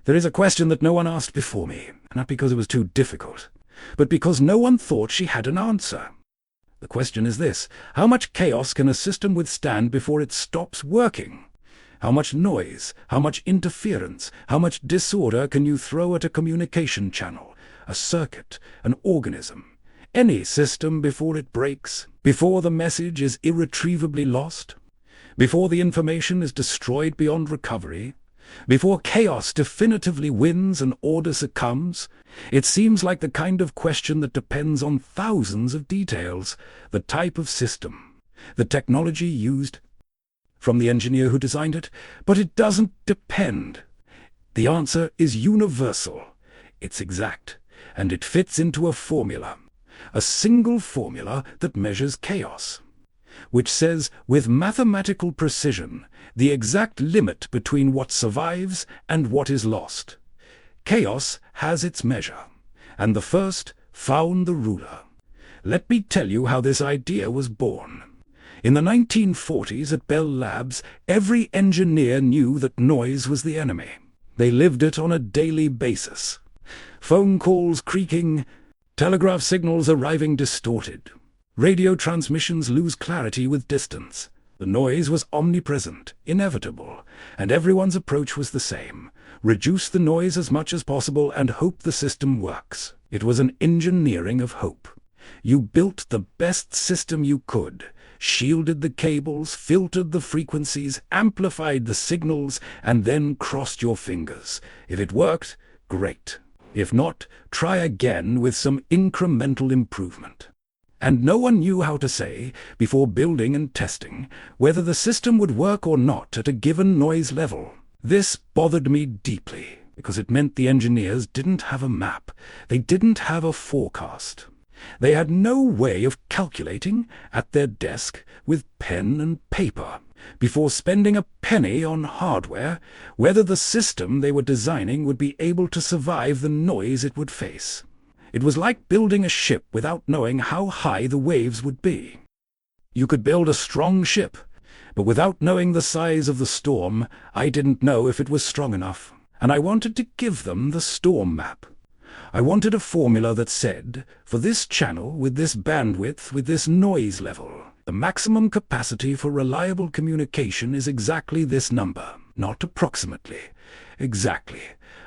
There is a question that no one asked before me, not because it was too difficult, but because no one thought she had an answer. The question is this: how much chaos can a system withstand before it stops working? How much noise, how much interference, how much disorder can you throw at a communication channel, a circuit, an organism, any system before it breaks, before the message is irretrievably lost, before the information is destroyed beyond recovery, before chaos definitively wins and order succumbs? It seems like the kind of question that depends on thousands of details: the type of system, the technology used, from the engineer who designed it. But it doesn't depend. The answer is universal. It's exact, and it fits into a formula, a single formula that measures chaos, which says with mathematical precision the exact limit between what survives and what is lost. Chaos has its measure, and the first found the ruler. Let me tell you how this idea was born. In the 1940s at Bell Labs, every engineer knew that noise was the enemy. They lived it on a daily basis. Phone calls creaking, telegraph signals arriving distorted, radio transmissions lose clarity with distance. The noise was omnipresent, inevitable, and everyone's approach was the same: reduce the noise as much as possible and hope the system works. It was an engineering of hope. You built the best system you could, shielded the cables, filtered the frequencies, amplified the signals, and then crossed your fingers. If it worked, great. If not, try again with some incremental improvement. And no one knew how to say, before building and testing, whether the system would work or not at a given noise level. This bothered me deeply, because it meant the engineers didn't have a map. They didn't have a forecast. They had no way of calculating, at their desk, with pen and paper, before spending a penny on hardware, whether the system they were designing would be able to survive the noise it would face. It was like building a ship without knowing how high the waves would be. You could build a strong ship, but without knowing the size of the storm, I didn't know if it was strong enough. And I wanted to give them the storm map. I wanted a formula that said, for this channel, with this bandwidth, with this noise level, the maximum capacity for reliable communication is exactly this number, not approximately, exactly.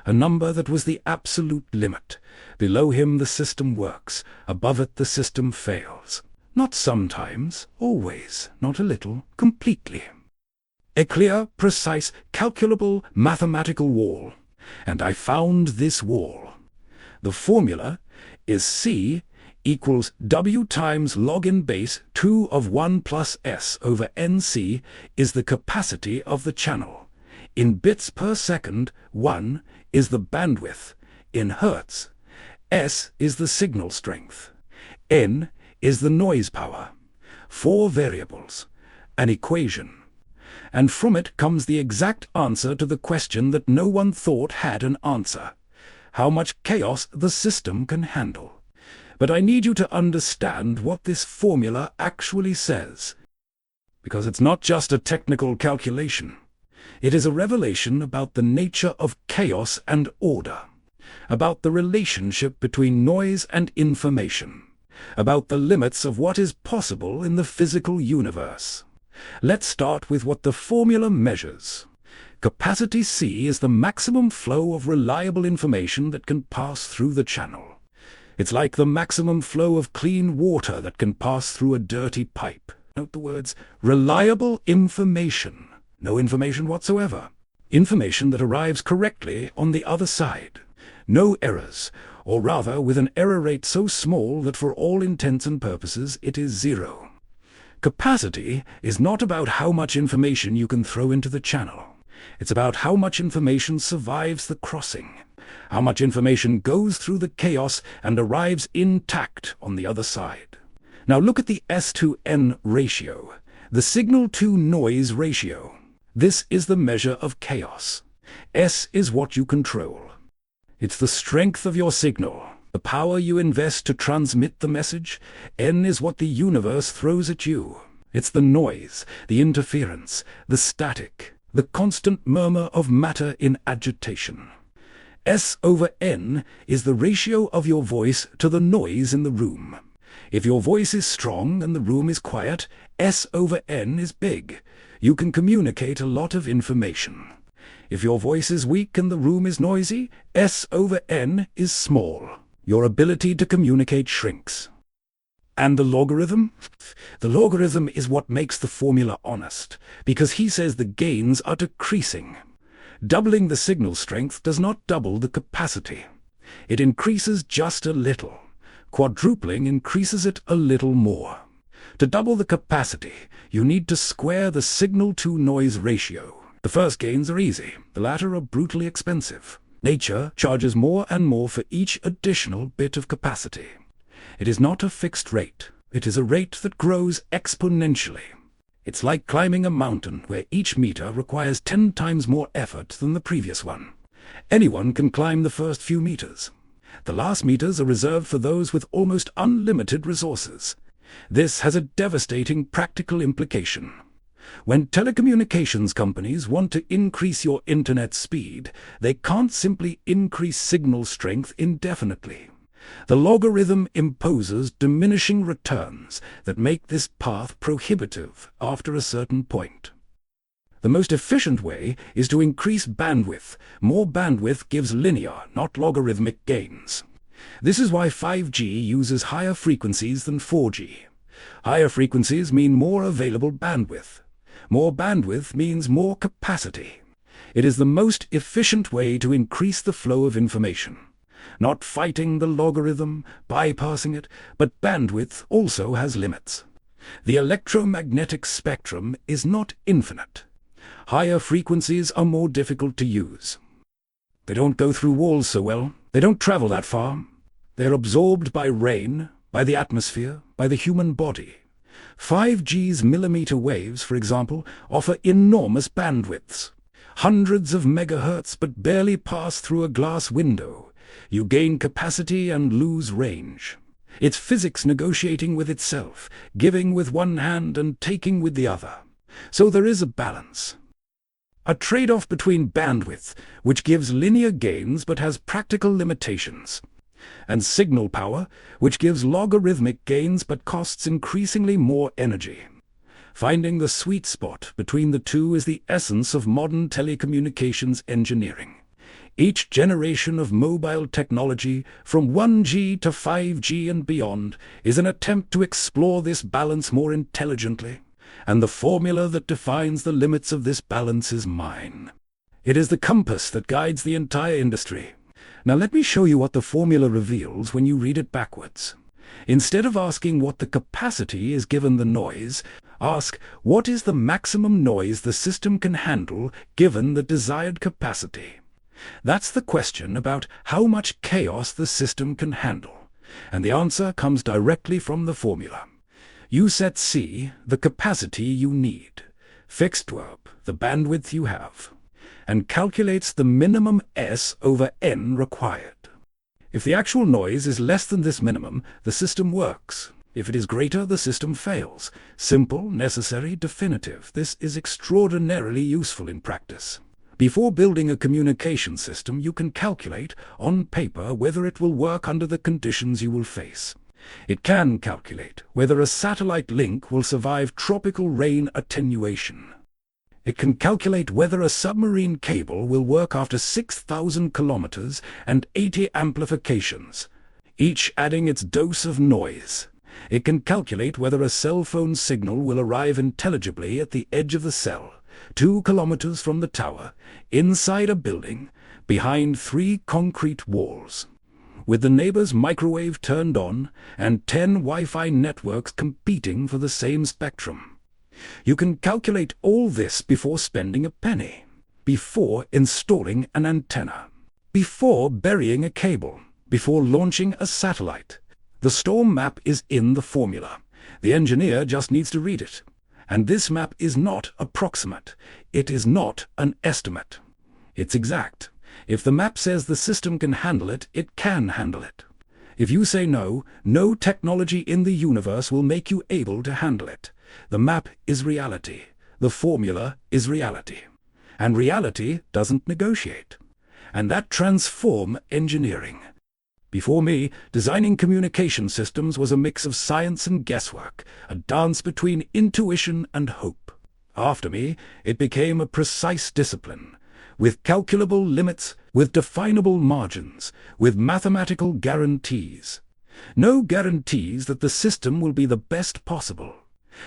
A number that was the absolute limit. Below him the system works, above it the system fails. Not sometimes, always, not a little, completely. A clear, precise, calculable, mathematical wall. And I found this wall. The formula is C equals W times log n base 2 of 1 plus S over NC is the capacity of the channel. In bits per second, 1 is the bandwidth. In hertz, S is the signal strength. N is the noise power. 4 variables. An equation. And from it comes the exact answer to the question that no one thought had an answer: how much chaos the system can handle. But I need you to understand what this formula actually says, because it's not just a technical calculation. It is a revelation about the nature of chaos and order, about the relationship between noise and information, about the limits of what is possible in the physical universe. Let's start with what the formula measures. Capacity C is the maximum flow of reliable information that can pass through the channel. It's like the maximum flow of clean water that can pass through a dirty pipe. Note the words reliable information. No information whatsoever. Information that arrives correctly on the other side. No errors, or rather with an error rate so small that for all intents and purposes it is zero. Capacity is not about how much information you can throw into the channel. It's about how much information survives the crossing, how much information goes through the chaos and arrives intact on the other side. Now look at the S to N ratio, the signal-to-noise ratio. This is the measure of chaos. S is what you control. It's the strength of your signal, the power you invest to transmit the message. N is what the universe throws at you. It's the noise, the interference, the static, the constant murmur of matter in agitation. S over N is the ratio of your voice to the noise in the room. If your voice is strong and the room is quiet, S over N is big. You can communicate a lot of information. If your voice is weak and the room is noisy, S over N is small. Your ability to communicate shrinks. And the logarithm? The logarithm is what makes the formula honest, because he says the gains are decreasing. Doubling the signal strength does not double the capacity. It increases just a little. Quadrupling increases it a little more. To double the capacity, you need to square the signal-to-noise ratio. The first gains are easy, the latter are brutally expensive. Nature charges more and more for each additional bit of capacity. It is not a fixed rate. It is a rate that grows exponentially. It's like climbing a mountain where each meter requires 10 times more effort than the previous one. Anyone can climb the first few meters. The last meters are reserved for those with almost unlimited resources. This has a devastating practical implication. When telecommunications companies want to increase your internet speed, they can't simply increase signal strength indefinitely. The logarithm imposes diminishing returns that make this path prohibitive after a certain point. The most efficient way is to increase bandwidth. More bandwidth gives linear, not logarithmic gains. This is why 5G uses higher frequencies than 4G. Higher frequencies mean more available bandwidth. More bandwidth means more capacity. It is the most efficient way to increase the flow of information. Not fighting the logarithm, bypassing it, but bandwidth also has limits. The electromagnetic spectrum is not infinite. Higher frequencies are more difficult to use. They don't go through walls so well. They don't travel that far. They're absorbed by rain, by the atmosphere, by the human body. 5G's millimeter waves, for example, offer enormous bandwidths. Hundreds of megahertz but barely pass through a glass window. You gain capacity and lose range. It's physics negotiating with itself, giving with one hand and taking with the other. So there is a balance. A trade-off between bandwidth, which gives linear gains but has practical limitations, and signal power, which gives logarithmic gains but costs increasingly more energy. Finding the sweet spot between the two is the essence of modern telecommunications engineering. Each generation of mobile technology, from 1G to 5G and beyond, is an attempt to explore this balance more intelligently, and the formula that defines the limits of this balance is mine. It is the compass that guides the entire industry. Now let me show you what the formula reveals when you read it backwards. Instead of asking what the capacity is given the noise, ask what is the maximum noise the system can handle given the desired capacity. That's the question about how much chaos the system can handle, and the answer comes directly from the formula. You set C, the capacity you need, fixed verb, the bandwidth you have, and calculates the minimum S over N required. If the actual noise is less than this minimum, the system works. If it is greater, the system fails. Simple, necessary, definitive. This is extraordinarily useful in practice. Before building a communication system, you can calculate, on paper, whether it will work under the conditions you will face. It can calculate whether a satellite link will survive tropical rain attenuation. It can calculate whether a submarine cable will work after 6,000 kilometers and 80 amplifications, each adding its dose of noise. It can calculate whether a cell phone signal will arrive intelligibly at the edge of the cell, 2 kilometers from the tower, inside a building, behind 3 concrete walls, with the neighbor's microwave turned on and 10 Wi-Fi networks competing for the same spectrum. You can calculate all this before spending a penny, before installing an antenna, before burying a cable, before launching a satellite. The storm map is in the formula. The engineer just needs to read it. And this map is not approximate. It is not an estimate. It's exact. If the map says the system can handle it, it can handle it. If you say no, no technology in the universe will make you able to handle it. The map is reality. The formula is reality. And reality doesn't negotiate. and that transform engineering. Before me, designing communication systems was a mix of science and guesswork, a dance between intuition and hope. After me, it became a precise discipline, with calculable limits, with definable margins, with mathematical guarantees. No guarantees that the system will be the best possible,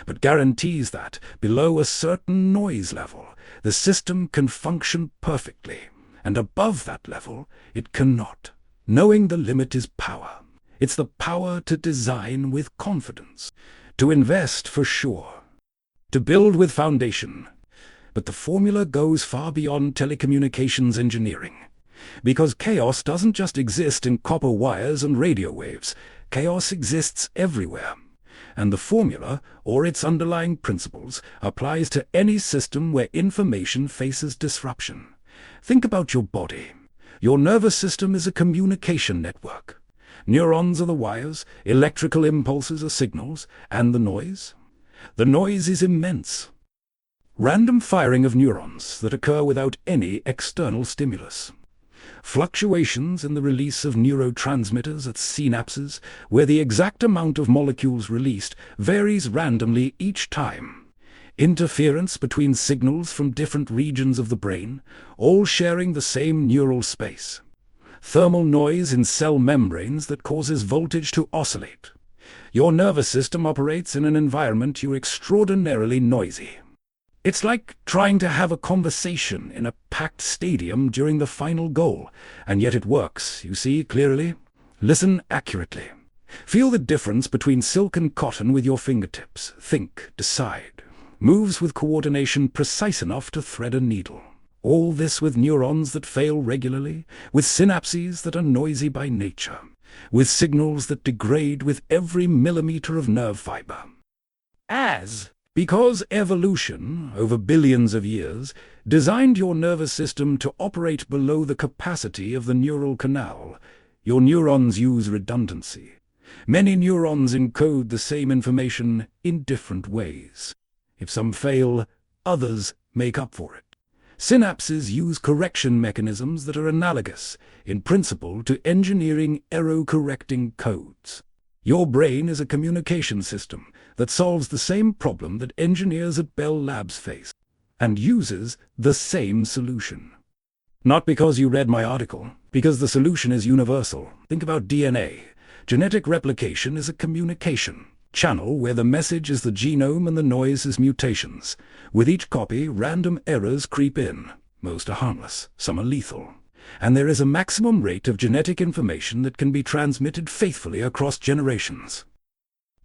but guarantees that, below a certain noise level, the system can function perfectly, and above that level, it cannot. Knowing the limit is power. It's the power to design with confidence, to invest for sure, to build with foundation. But the formula goes far beyond telecommunications engineering, because chaos doesn't just exist in copper wires and radio waves. Chaos exists everywhere. And the formula, or its underlying principles, applies to any system where information faces disruption. Think about your body. Your nervous system is a communication network. Neurons are the wires, electrical impulses are signals, and the noise? The noise is immense. Random firing of neurons that occur without any external stimulus. Fluctuations in the release of neurotransmitters at synapses, where the exact amount of molecules released varies randomly each time. Interference between signals from different regions of the brain, all sharing the same neural space. Thermal noise in cell membranes that causes voltage to oscillate. Your nervous system operates in an environment you're extraordinarily noisy. It's like trying to have a conversation in a packed stadium during the final goal, and yet it works, you see clearly. Listen accurately. Feel the difference between silk and cotton with your fingertips. Think, decide. Moves with coordination precise enough to thread a needle. All this with neurons that fail regularly, with synapses that are noisy by nature, with signals that degrade with every millimeter of nerve fiber. Because evolution, over billions of years, designed your nervous system to operate below the capacity of the neural canal, your neurons use redundancy. Many neurons encode the same information in different ways. If some fail, others make up for it. Synapses use correction mechanisms that are analogous, in principle, to engineering error-correcting codes. Your brain is a communication system that solves the same problem that engineers at Bell Labs face, and uses the same solution. Not because you read my article, because the solution is universal. Think about DNA. Genetic replication is a communication channel where the message is the genome and the noise is mutations. With each copy, random errors creep in. Most are harmless, some are lethal. And there is a maximum rate of genetic information that can be transmitted faithfully across generations.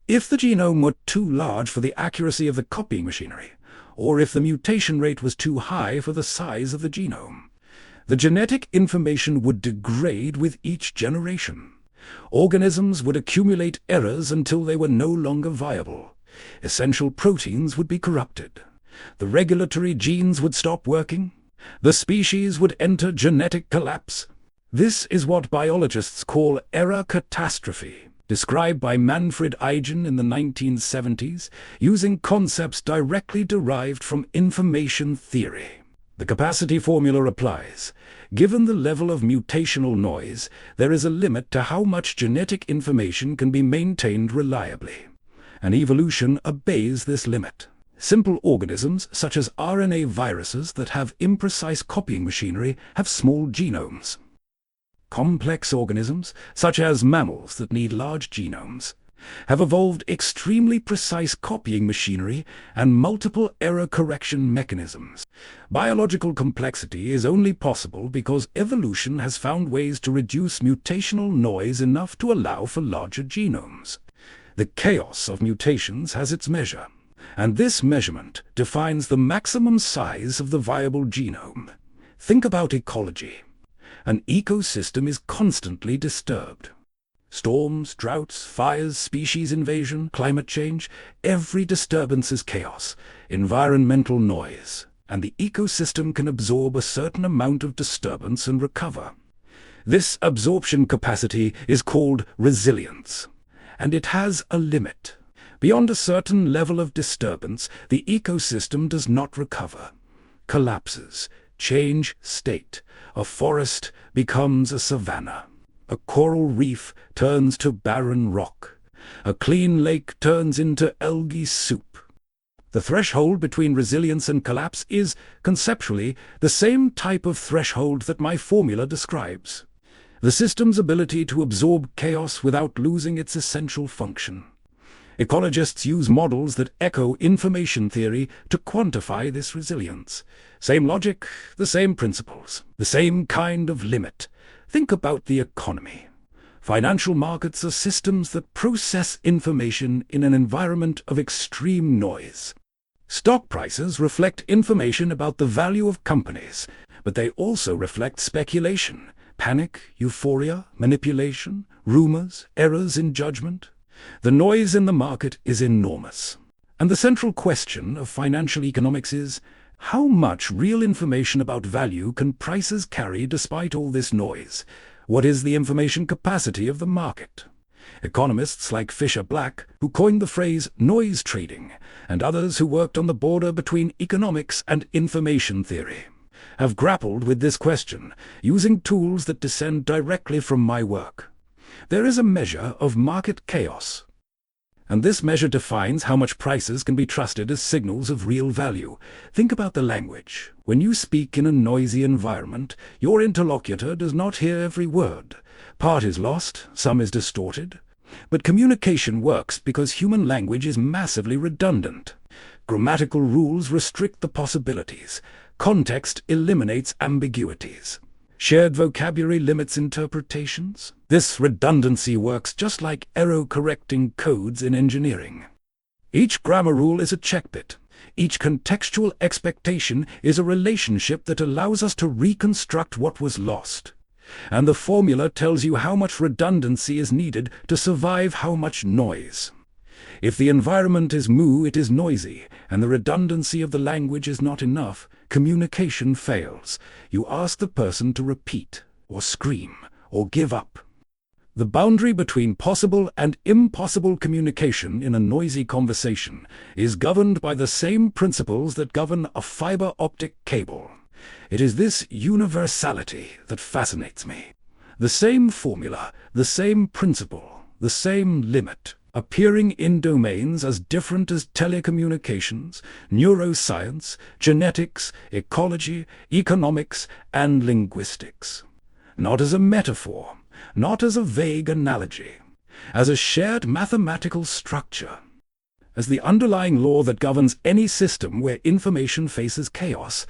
If the genome were too large for the accuracy of the copying machinery, or if the mutation rate was too high for the size of the genome, the genetic information would degrade with each generation. Organisms would accumulate errors until they were no longer viable. Essential proteins would be corrupted. The regulatory genes would stop working. The species would enter genetic collapse. This is what biologists call error catastrophe, described by Manfred Eigen in the 1970s, using concepts directly derived from information theory. The capacity formula applies. Given the level of mutational noise, there is a limit to how much genetic information can be maintained reliably. And evolution obeys this limit. Simple organisms, such as RNA viruses that have imprecise copying machinery, have small genomes. Complex organisms, such as mammals that need large genomes, have evolved extremely precise copying machinery and multiple error correction mechanisms. Biological complexity is only possible because evolution has found ways to reduce mutational noise enough to allow for larger genomes. The chaos of mutations has its measure, and this measurement defines the maximum size of the viable genome. Think about ecology. An ecosystem is constantly disturbed. Storms, droughts, fires, species invasion, climate change, every disturbance is chaos, environmental noise, and the ecosystem can absorb a certain amount of disturbance and recover. This absorption capacity is called resilience, and it has a limit. Beyond a certain level of disturbance, the ecosystem does not recover, collapses, change state. A forest becomes a savanna. A coral reef turns to barren rock. A clean lake turns into algae soup. The threshold between resilience and collapse is, conceptually, the same type of threshold that my formula describes. The system's ability to absorb chaos without losing its essential function. Ecologists use models that echo information theory to quantify this resilience. Same logic, the same principles, the same kind of limit. Think about the economy. Financial markets are systems that process information in an environment of extreme noise. Stock prices reflect information about the value of companies, but they also reflect speculation, panic, euphoria, manipulation, rumors, errors in judgment. The noise in the market is enormous. And the central question of financial economics is, how much real information about value can prices carry despite all this noise? What is the information capacity of the market? Economists like Fisher-Black, who coined the phrase noise trading, and others who worked on the border between economics and information theory, have grappled with this question using tools that descend directly from my work. There is a measure of market chaos, and this measure defines how much prices can be trusted as signals of real value. Think about the language. When you speak in a noisy environment, your interlocutor does not hear every word. Part is lost, some is distorted. But communication works because human language is massively redundant. Grammatical rules restrict the possibilities. Context eliminates ambiguities. Shared vocabulary limits interpretations. This redundancy works just like error-correcting codes in engineering. Each grammar rule is a check bit. Each contextual expectation is a relationship that allows us to reconstruct what was lost. And the formula tells you how much redundancy is needed to survive how much noise. If the environment is moo, it is noisy, and the redundancy of the language is not enough, communication fails. You ask the person to repeat, or scream, or give up. The boundary between possible and impossible communication in a noisy conversation is governed by the same principles that govern a fiber optic cable. It is this universality that fascinates me. The same formula, the same principle, the same limit, appearing in domains as different as telecommunications, neuroscience, genetics, ecology, economics, and linguistics. Not as a metaphor, not as a vague analogy, as a shared mathematical structure, as the underlying law that governs any system where information faces chaos.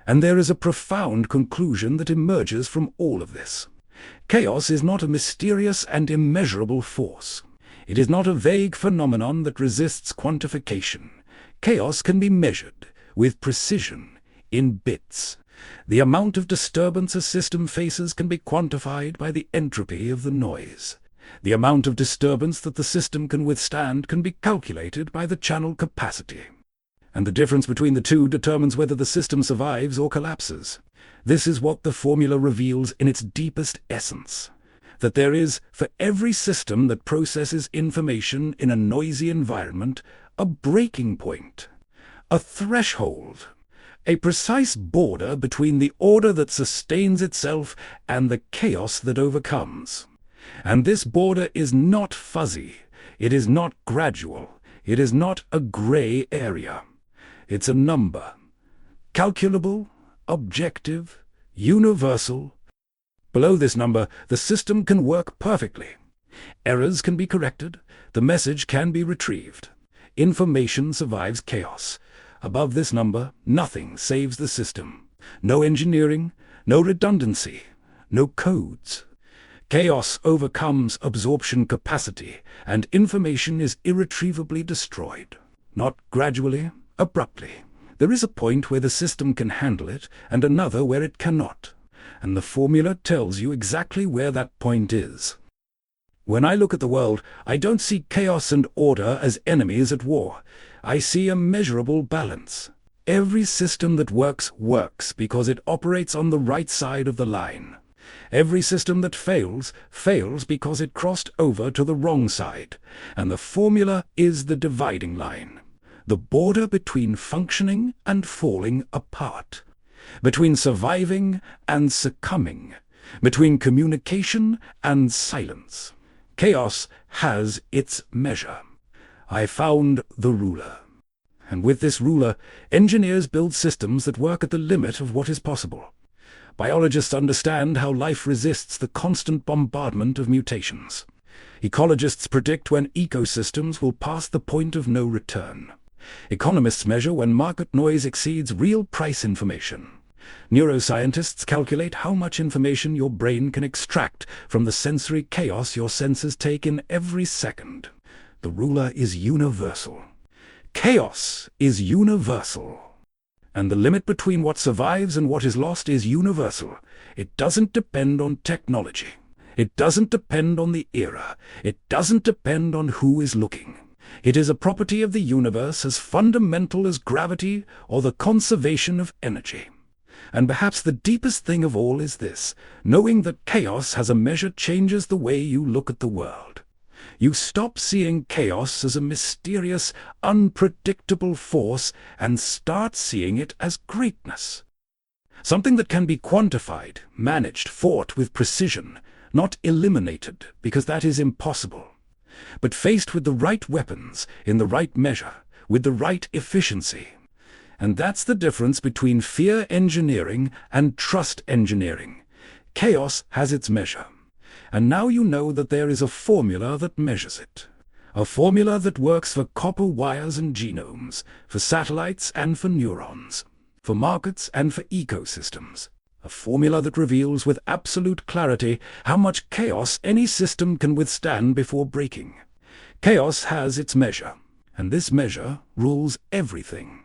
And there is a profound conclusion that emerges from all of this. Chaos is not a mysterious and immeasurable force. It is not a vague phenomenon that resists quantification. Chaos can be measured, with precision, in bits. The amount of disturbance a system faces can be quantified by the entropy of the noise. The amount of disturbance that the system can withstand can be calculated by the channel capacity. And the difference between the two determines whether the system survives or collapses. This is what the formula reveals in its deepest essence. That there is, for every system that processes information in a noisy environment, a breaking point, a threshold, a precise border between the order that sustains itself and the chaos that overcomes. And this border is not fuzzy, it is not gradual, it is not a gray area. It's a number. Calculable, objective, universal. Below this number, the system can work perfectly. Errors can be corrected. The message can be retrieved. Information survives chaos. Above this number, nothing saves the system. No engineering, no redundancy, no codes. Chaos overcomes absorption capacity, and information is irretrievably destroyed. Not gradually, abruptly. There is a point where the system can handle it, and another where it cannot. And the formula tells you exactly where that point is. When I look at the world, I don't see chaos and order as enemies at war. I see a measurable balance. Every system that works because it operates on the right side of the line. Every system that fails because it crossed over to the wrong side. And the formula is the dividing line. The border between functioning and falling apart. between surviving and succumbing, between communication and silence. Chaos has its measure. I found the ruler. And with this ruler, engineers build systems that work at the limit of what is possible. Biologists understand how life resists the constant bombardment of mutations. Ecologists predict when ecosystems will pass the point of no return. Economists measure when market noise exceeds real price information. Neuroscientists calculate how much information your brain can extract from the sensory chaos your senses take in every second. The ruler is universal. Chaos is universal. And the limit between what survives and what is lost is universal. It doesn't depend on technology. It doesn't depend on the era. It doesn't depend on who is looking. It is a property of the universe as fundamental as gravity or the conservation of energy. And perhaps the deepest thing of all is this: knowing that chaos has a measure changes the way you look at the world. You stop seeing chaos as a mysterious, unpredictable force and start seeing it as greatness. Something that can be quantified, managed, fought with precision, not eliminated, because that is impossible. But faced with the right weapons, in the right measure, with the right efficiency. And that's the difference between fear engineering and trust engineering. Chaos has its measure. And now you know that there is a formula that measures it. A formula that works for copper wires and genomes, for satellites and for neurons, for markets and for ecosystems. A formula that reveals with absolute clarity how much chaos any system can withstand before breaking. Chaos has its measure, and this measure rules everything.